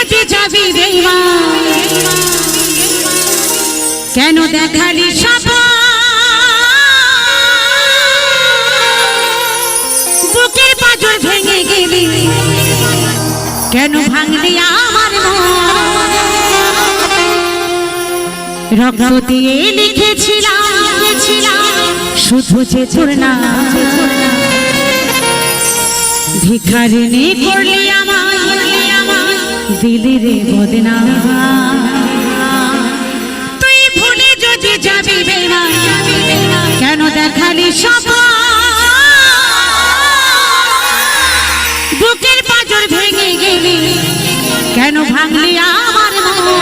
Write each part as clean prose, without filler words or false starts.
যদি যাবি বেঈমান কেন দেখালি স্বপ্ন বুকের পাঁজর ভেঙে গেলি কেন ভাঙলি আমার মন রক্ত দিয়ে লিখেছিলাম শুধু যে তোর নাম ভিখারিনী করলি আমায় দিলি রে বদনাম তুই ভুলে যদি যাবি বেঈমান কেন দেখালি স্বপ্ন বুকের পাঁজর ভেঙে গেলি কেন ভাঙলি আমার মন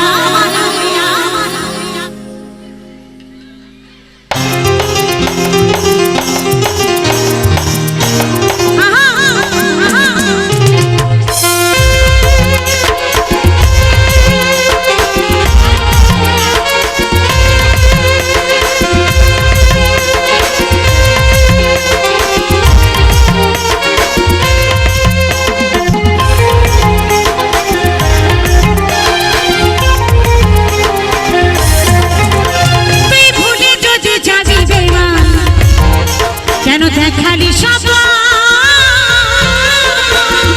কেন দেখালি স্বপ্ন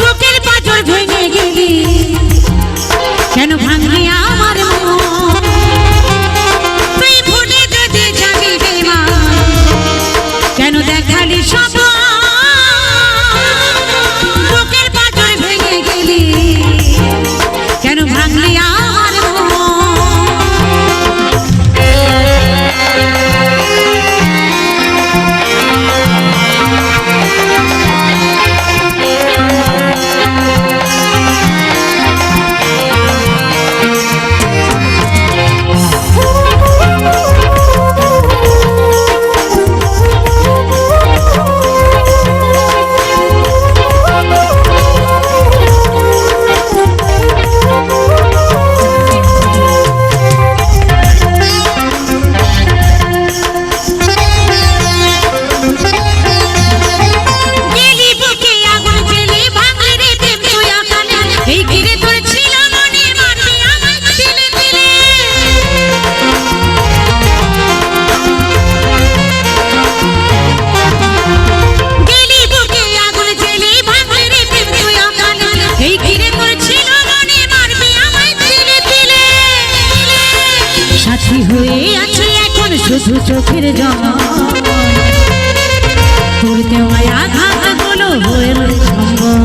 বুকের পাঁজর ভেঙে গেলি কেন ভাঙলি আমার মন তুই ভুলে যদি যাবি বেঈমান কেন দেখালি স্বপ্ন বুকের পাঁজর ভেঙে গেলি কেন ভাঙলি আমার মন সাথী হয়ে আছে এখন শুধু চোখের জল তোর দেওয়ায় আঘাতগুলো হয়ে সম্বল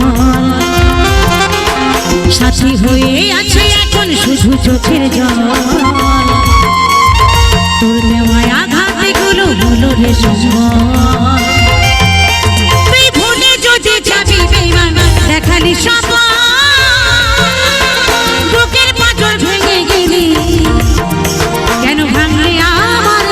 সাথী হয়ে আছে এখন শুধু চোখের জল তোর দেওয়ায় আঘাতগুলো হলো রে সম্বল তুই ভুলে যদি যাবি বেঈমান দেখালি স্বপ্ন বুকের পাঁজর ভেঙে গেলি কেন ভাঙলি আমার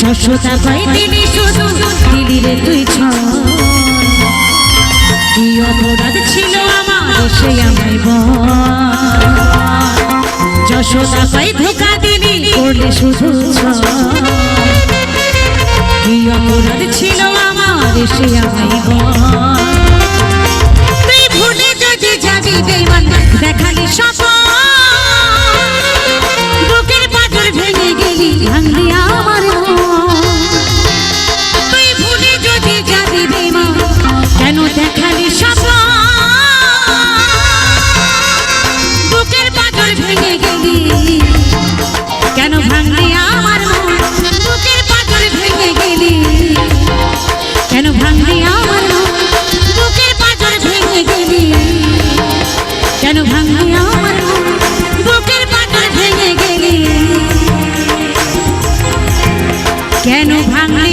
যশোদা পাই দিলি শুধু দিলি রে তুই কি অপরাধ ছিল আমার সে আমায় বল যশোদা পাই ধোকা দিলি করলে শুধু কি অপরাধ ছিল আমার সে আমায় বল তুই ভুলে যদি যাবি বেঈমান দেখালি স্বপ্ন বুকের পাঁজর ভেঙে গেলি ভাঙলি আমার তুই ভুলে যদি যাবি বেঈমান কেন দেখালি স্বপ্ন কেন ভাঙলি